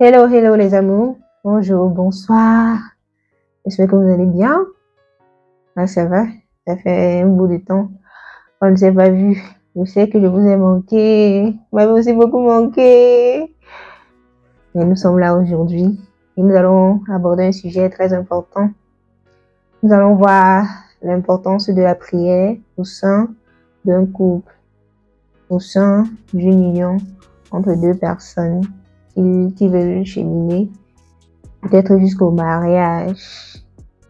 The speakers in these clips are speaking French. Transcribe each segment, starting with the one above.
Hello, hello les amours. Bonjour, bonsoir. J'espère que vous allez bien. Ah, ça va. Ça fait un bout de temps. On ne s'est pas vu. Je sais que je vous ai manqué. Vous m'avez aussi beaucoup manqué. Mais nous sommes là aujourd'hui et nous allons aborder un sujet très important. Nous allons voir l'importance de la prière au sein d'un couple, au sein d'une union entre deux personnes qui veulent cheminer, peut-être jusqu'au mariage,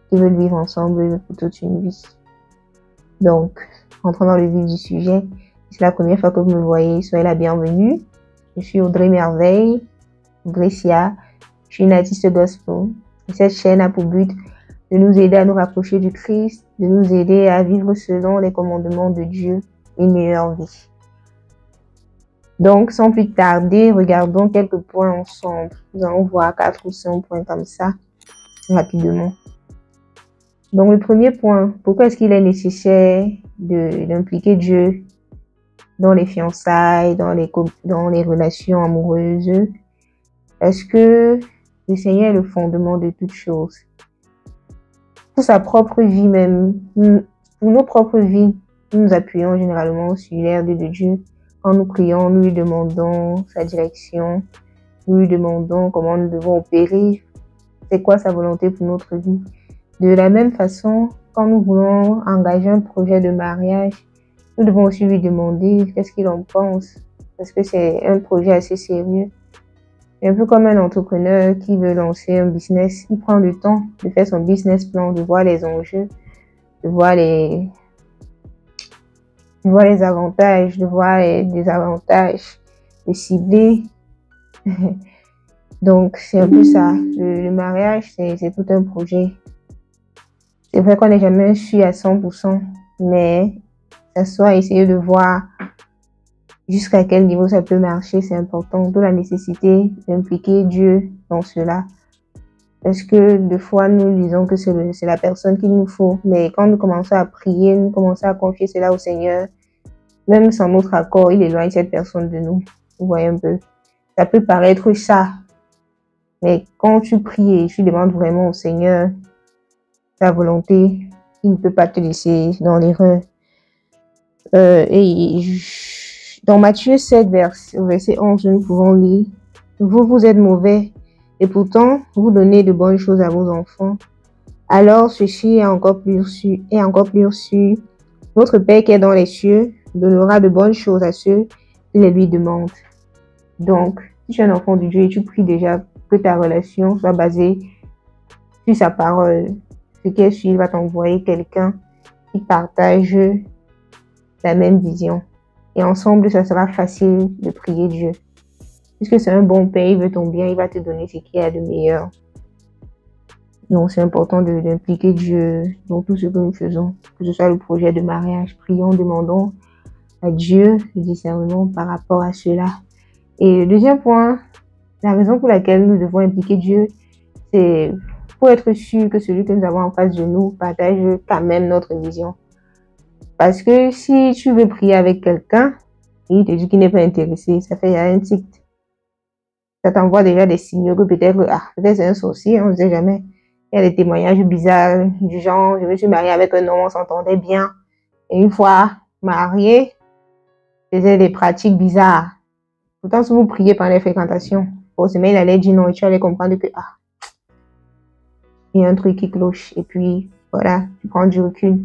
qui veulent vivre ensemble pour toute une vie. Donc, entrons dans le vif du sujet. Si c'est la première fois que vous me voyez, soyez la bienvenue. Je suis Audrey Merveille, Brescia. Je suis une artiste gospel. Et cette chaîne a pour but de nous aider à nous rapprocher du Christ, de nous aider à vivre selon les commandements de Dieu une meilleure vie. Donc, sans plus tarder, regardons quelques points ensemble. Nous allons voir 4 ou 5 points comme ça, rapidement. Donc, le premier point, pourquoi est-ce qu'il est nécessaire d'impliquer Dieu dans les fiançailles, dans les relations amoureuses? Parce que le Seigneur est le fondement de toutes choses. Pour sa propre vie même, pour nos propres vies, nous nous appuyons généralement sur l'aide de Dieu. Quand nous prions, nous lui demandons sa direction, nous lui demandons comment nous devons opérer, c'est quoi sa volonté pour notre vie. De la même façon, quand nous voulons engager un projet de mariage, nous devons aussi lui demander qu'est-ce qu'il en pense, parce que c'est un projet assez sérieux. C'est un peu comme un entrepreneur qui veut lancer un business. Il prend le temps de faire son business plan, de voir les enjeux, de voir les avantages, de voir les désavantages, de cibler. Donc, c'est un peu ça. Le mariage, c'est tout un projet. C'est vrai qu'on n'est jamais sûr à 100%, mais s'asseoir, essayer de voir jusqu'à quel niveau ça peut marcher, c'est important. D'où la nécessité d'impliquer Dieu dans cela. Parce que des fois, nous disons que c'est la personne qu'il nous faut. Mais quand nous commençons à prier, nous commençons à confier cela au Seigneur, même sans notre accord, il éloigne cette personne de nous. Vous voyez un peu. Ça peut paraître ça. Mais quand tu pries et tu demandes vraiment au Seigneur sa volonté, il ne peut pas te laisser dans l'erreur. Dans Matthieu 7, verset 11, nous pouvons lire « Vous êtes mauvais, et pourtant vous donnez de bonnes choses à vos enfants. Alors ceci est encore plus sûr. Votre Père qui est dans les cieux donnera de bonnes choses à ceux qui les lui demandent. » Donc, si tu es un enfant de Dieu et tu pries déjà que ta relation soit basée sur sa parole, ce qui est sûr, il va t'envoyer quelqu'un qui partage la même vision. Et ensemble, ça sera facile de prier Dieu. Puisque c'est un bon Père, il veut ton bien, il va te donner ce qu'il y a de meilleur. Donc, c'est important d'impliquer Dieu dans tout ce que nous faisons. Que ce soit le projet de mariage, prions, demandons à Dieu le discernement par rapport à cela. Et le deuxième point, la raison pour laquelle nous devons impliquer Dieu, c'est pour être sûr que celui que nous avons en face de nous partage quand même notre vision. Parce que si tu veux prier avec quelqu'un, et il te dit qu'il n'est pas intéressé, ça fait un tic. Ça t'envoie déjà des signaux que peut-être c'est un sorcier, on ne sait jamais. Il y a des témoignages bizarres du genre, je me suis mariée avec un homme, on s'entendait bien. Et une fois marié, faisait des pratiques bizarres. Pourtant, si vous priez pendant les fréquentations, forcément, il allait dire non et tu allais comprendre que il y a un truc qui cloche. Et puis, voilà, tu prends du recul.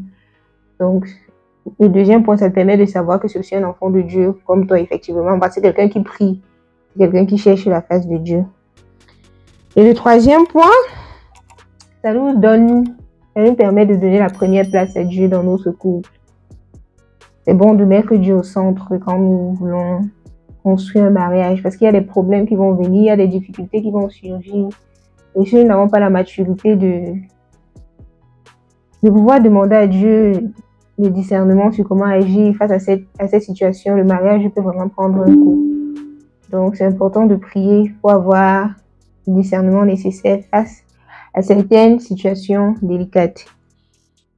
Donc, le deuxième point, ça te permet de savoir que c'est un enfant de Dieu, comme toi, effectivement. C'est quelqu'un qui prie, quelqu'un qui cherche la face de Dieu. Et le troisième point, ça nous permet de donner la première place à Dieu dans notre couple. C'est bon de mettre Dieu au centre quand nous voulons construire un mariage, parce qu'il y a des problèmes qui vont venir, il y a des difficultés qui vont surgir. Et si nous n'avons pas la maturité de pouvoir demander à Dieu le discernement sur comment agir face à cette situation, le mariage peut vraiment prendre un coup. Donc, c'est important de prier pour avoir le discernement nécessaire face à certaines situations délicates.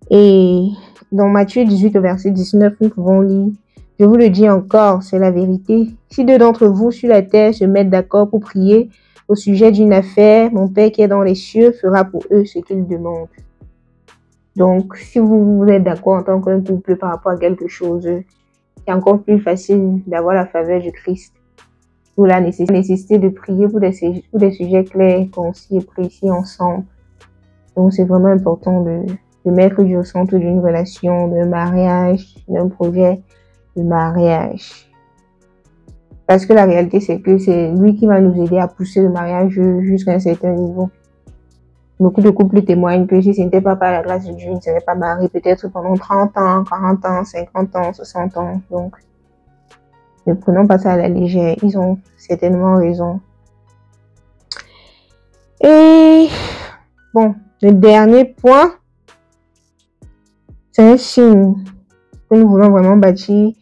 Et dans Matthieu 18 au verset 19, nous pouvons lire « Je vous le dis encore, c'est la vérité. Si deux d'entre vous sur la terre se mettent d'accord pour prier au sujet d'une affaire, mon Père qui est dans les cieux fera pour eux ce qu'ils demandent. Donc, si vous êtes d'accord en tant qu'un couple par rapport à quelque chose, c'est encore plus facile d'avoir la faveur du Christ. Pour la nécessité de prier pour des sujets clairs, concis et précis ensemble. Donc, c'est vraiment important de mettre Dieu au centre d'une relation, d'un mariage, d'un projet de mariage. Parce que la réalité, c'est que c'est lui qui va nous aider à pousser le mariage jusqu'à un certain niveau. Beaucoup de couples témoignent que si ce n'était pas par la grâce de Dieu, ils ne seraient pas mariés peut-être pendant 30 ans, 40 ans, 50 ans, 60 ans. Donc, ne prenons pas ça à la légère. Ils ont certainement raison. Et bon, le dernier point, c'est un signe que nous voulons vraiment bâtir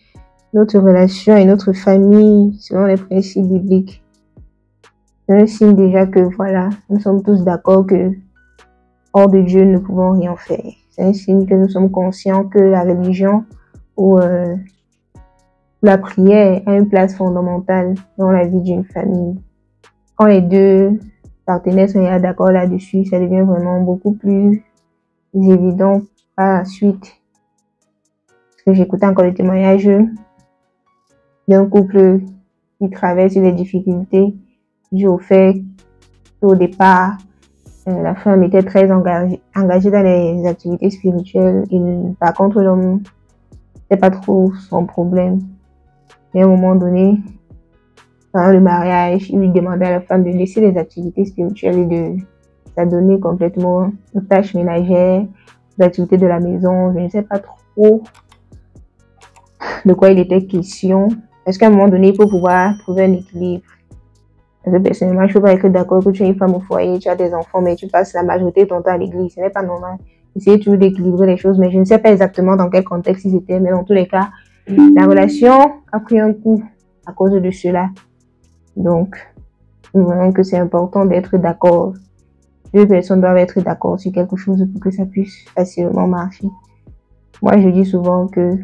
notre relation et notre famille selon les principes bibliques. C'est un signe déjà que voilà, nous sommes tous d'accord que hors de Dieu, nous ne pouvons rien faire. C'est un signe que nous sommes conscients que la religion ou la prière a une place fondamentale dans la vie d'une famille. Quand les deux partenaires sont d'accord là-dessus, ça devient vraiment beaucoup plus évident par la suite. Parce que j'écoutais encore le témoignage d'un couple qui traverse des difficultés dû au fait qu'au départ, la femme était très engagée dans les activités spirituelles et par contre l'homme, c'était pas trop son problème. Et à un moment donné, pendant le mariage, il lui demandait à la femme de laisser les activités spirituelles et de s'adonner complètement aux tâches ménagères, aux activités de la maison. Je ne sais pas trop de quoi il était question. Parce qu'à un moment donné, il faut pouvoir trouver un équilibre. Parce que personnellement, je ne peux pas être d'accord que tu es une femme au foyer, tu as des enfants, mais tu passes la majorité de ton temps à l'église. Ce n'est pas normal. Essayez toujours d'équilibrer les choses, mais je ne sais pas exactement dans quel contexte ils étaient, mais dans tous les cas, la relation a pris un coup à cause de cela. Donc, nous voyons que c'est important d'être d'accord. Deux personnes doivent être d'accord sur quelque chose pour que ça puisse facilement marcher. Moi, je dis souvent que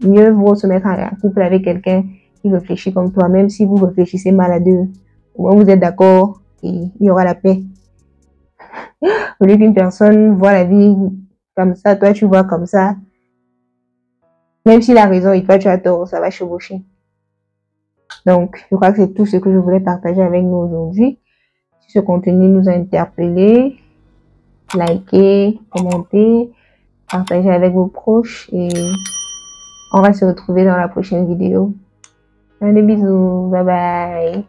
mieux vaut se mettre en couple avec quelqu'un qui réfléchit comme toi, même si vous réfléchissez mal à deux. Au moins, vous êtes d'accord et il y aura la paix. Au lieu qu'une personne voit la vie comme ça, toi, tu vois comme ça. Même s'il a raison et toi, tu as tort, ça va chevaucher. Donc, je crois que c'est tout ce que je voulais partager avec nous aujourd'hui. Si ce contenu nous a interpellés, likez, commentez, partagez avec vos proches et on va se retrouver dans la prochaine vidéo. Des bisous, bye bye.